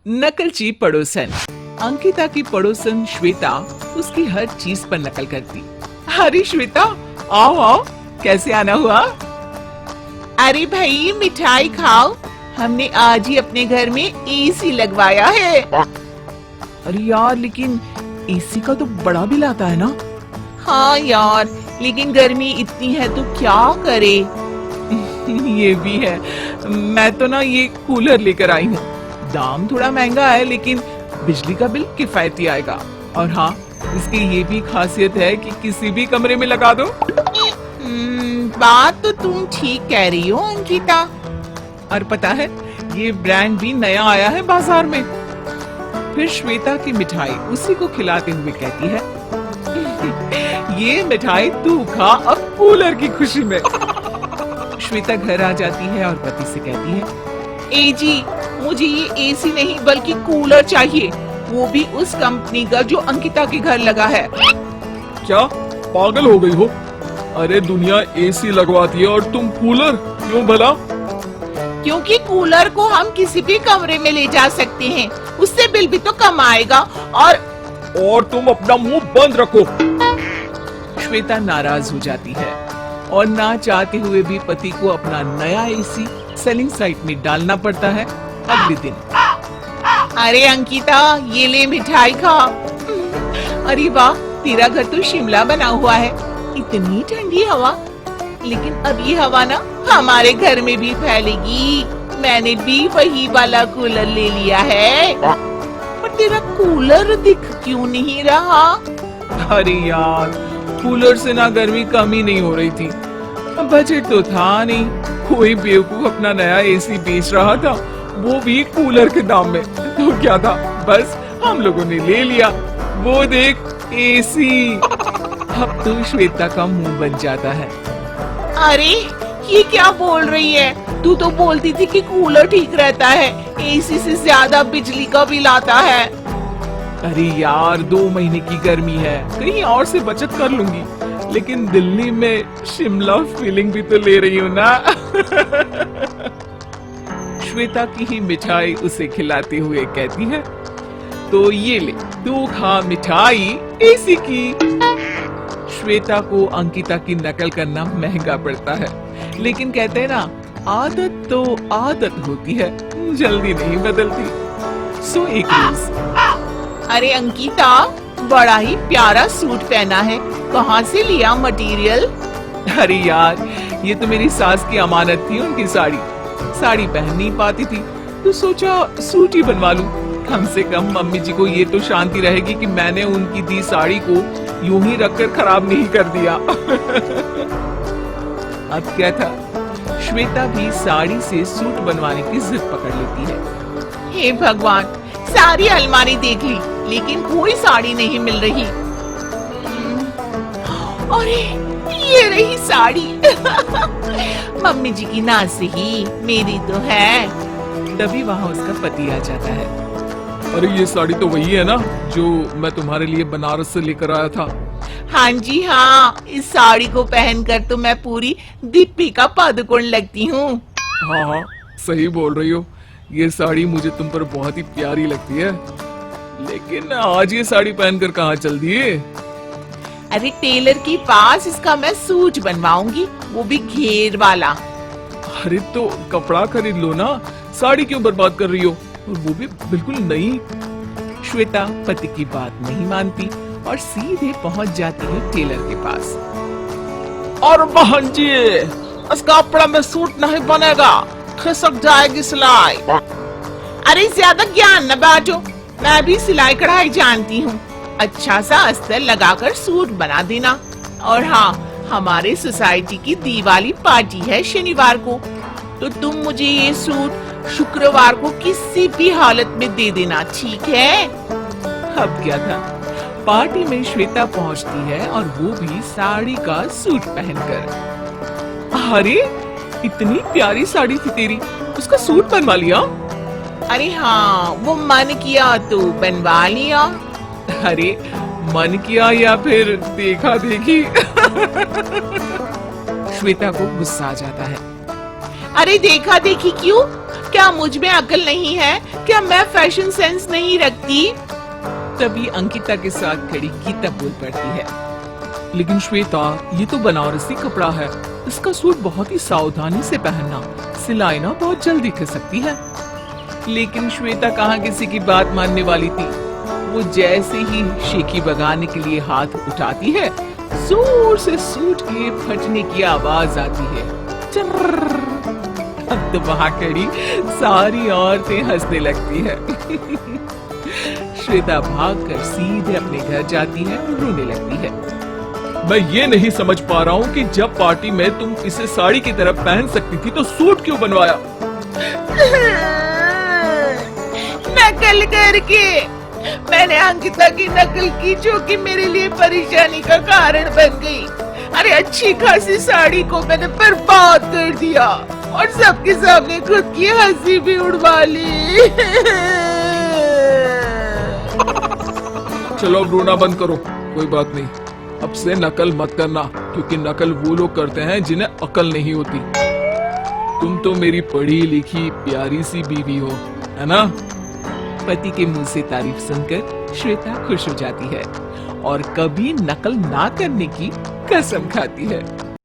नकलची पड़ोसन। अंकिता की पड़ोसन श्वेता उसकी हर चीज पर नकल करती। अरे श्वेता, आओ आओ, कैसे आना हुआ? अरे भाई मिठाई खाओ, हमने आज ही अपने घर में एसी लगवाया है। अरे यार, लेकिन एसी का तो बड़ा बिल आता है ना? हाँ यार, लेकिन गर्मी इतनी है तो क्या करे। ये भी है। मैं तो ना ये कूलर लेकर आई हूँ। दाम थोड़ा महंगा है लेकिन बिजली का बिल किफायती आएगा। और हाँ, इसकी ये भी खासियत है कि किसी भी कमरे में लगा दो। बात तो तुम ठीक कह रही हो अंकिता। और पता है, ये ब्रांड भी नया आया है बाजार में। फिर श्वेता की मिठाई उसी को खिलाते हुए कहती है, ये मिठाई तू खा अब कूलर की खुशी में। श्वेता घर आ जाती है और पति से कहती है, ए जी, मुझे ये एसी नहीं बल्कि कूलर चाहिए, वो भी उस कंपनी का जो अंकिता के घर लगा है। क्या पागल हो गई हो? अरे दुनिया एसी लगवाती है और तुम कूलर क्यों भला? क्योंकि कूलर को हम किसी भी कमरे में ले जा सकते हैं, उससे बिल भी तो कम आएगा। और तुम अपना मुंह बंद रखो। श्वेता नाराज हो जाती है और ना चाहते हुए भी पति को अपना नया एसी सेलिंग साइट में डालना पड़ता है। अगले दिन, अरे अंकिता, ये ले मिठाई खा। अरे वाह, तेरा घर तो शिमला बना हुआ है, इतनी ठंडी हवा। लेकिन अब ये हवा ना हमारे घर में भी फैलेगी। मैंने भी वही वाला कूलर ले लिया है। पर तेरा कूलर दिख क्यों नहीं रहा? अरे यार, कूलर से ना गर्मी कम ही नहीं हो रही थी। बजट तो था नहीं। कोई बेवकूफ अपना नया एसी बेच रहा था, वो भी कूलर के दाम में। तो क्या था, बस हम लोगों ने ले लिया। वो देख एसी। अब तो श्वेता का मुंह बन जाता है। अरे ये क्या बोल रही है? तू तो बोलती थी कि कूलर ठीक रहता है, एसी से ज्यादा बिजली का बिल आता है। अरे यार, 2 महीने की गर्मी है, कहीं और से बचत कर लूंगी। लेकिन दिल्ली में शिमला फीलिंग भी तो ले रही हूँ ना। श्वेता की ही मिठाई उसे खिलाते हुए कहती है, तो ये ले, तू खा मिठाई एसी की। श्वेता को अंकिता की नकल करना महंगा पड़ता है, लेकिन कहते हैं ना, आदत तो आदत होती है, जल्दी नहीं बदलती। सो एक रोज, अरे अंकिता, बड़ा ही प्यारा सूट पहना है, कहाँ से लिया मटेरियल? अरे यार, ये तो मेरी सास की अमानत थी, उनकी साड़ी पहन नहीं पाती थी, तो सोचा सूट ही बनवा लूं। कम से कम मम्मी जी को ये तो शांति रहेगी कि मैंने उनकी दी साड़ी को यूं ही रखकर खराब नहीं कर दिया। अब क्या था, श्वेता भी साड़ी से सूट बनवाने की जिद पकड़ लेती है। हे भगवान, सारी अलमारी देख ली लेकिन कोई साड़ी नहीं मिल रही। अरे ये रही साड़ी। मम्मी जी की नाज से ही मेरी तो है। तभी वहाँ उसका पति आ जाता है। अरे ये साड़ी तो वही है ना जो मैं तुम्हारे लिए बनारस से लेकर आया था? हाँ जी हाँ, इस साड़ी को पहनकर तो मैं पूरी दीपिका पादुकोण लगती हूँ। हाँ हाँ, सही बोल रही हो। ये साड़ी मुझे तुम पर बहुत ही प्यारी लगती है। लेकिन आज ये साड़ी पहनकर कहाँ चल दिए? अरे टेलर के पास इसका मैं सूट बनवाऊंगी, वो भी घेर वाला। अरे तो कपड़ा खरीद लो ना, साड़ी क्यों बर्बाद कर रही हो, और वो भी बिल्कुल नई। श्वेता पति की बात नहीं मानती और सीधे पहुंच जाती है टेलर के पास। और बहन जी, इस कपड़ा में सूट नहीं बनेगा, खिसक जाएगी सिलाई। अरे ज्यादा ज्ञान न बांटो, मैं भी सिलाई कढ़ाई जानती हूँ। अच्छा सा अस्तर लगाकर सूट बना देना। और हाँ, हमारे सोसाइटी की दिवाली पार्टी है शनिवार को, तो तुम मुझे ये सूट शुक्रवार को किसी भी हालत में दे देना, ठीक है? अब क्या था, पार्टी में श्वेता पहुंचती है और वो भी साड़ी का सूट पहनकर। अरे इतनी प्यारी साड़ी थी तेरी, उसका सूट बनवा लिया? अरे हाँ, वो मन किया तो बनवा लिया। अरे मन किया या फिर देखा देखी? श्वेता को गुस्सा आ जाता है। अरे देखा देखी क्यों? क्या मुझ में अकल नहीं है? क्या मैं फैशन सेंस नहीं रखती? तभी अंकिता के साथ खड़ी गीता बोल पड़ती है। लेकिन श्वेता, ये तो बनारसी कपड़ा है, इसका सूट बहुत ही सावधानी से पहनना, सिलाई ना बहुत जल्दी खिसकती है। लेकिन श्वेता कहाँ किसी की बात मानने वाली थी। वो जैसे ही शेखी बगाने के लिए हाथ उठाती है, जोर से सूट के फटने की आवाज आती है। चर्र। अब तो वहां खड़ी सारी औरतें हंसने लगती है। श्वेता भागकर सीधे अपने घर जाती है और रोने लगती है। मैं ये नहीं समझ पा रहा हूँ कि जब पार्टी में तुम इसे साड़ी की तरह पहन सकती थी तो सूट क्यों बनवाया? नकल करके मैंने अंकिता की नकल की, जो कि मेरे लिए परेशानी का कारण बन गई। अरे अच्छी खासी साड़ी को मैंने बर्बाद कर दिया और सबके सामने खुद की हंसी भी उड़वा ली। चलो अब रोना बंद करो, कोई बात नहीं। अब से नकल मत करना, क्योंकि नकल वो लोग करते हैं जिन्हें अकल नहीं होती। तुम तो मेरी पढ़ी लिखी प्यारी सी बीवी हो, है ना? पति के मुंह से तारीफ सुनकर श्वेता खुश हो जाती है और कभी नकल ना करने की कसम खाती है।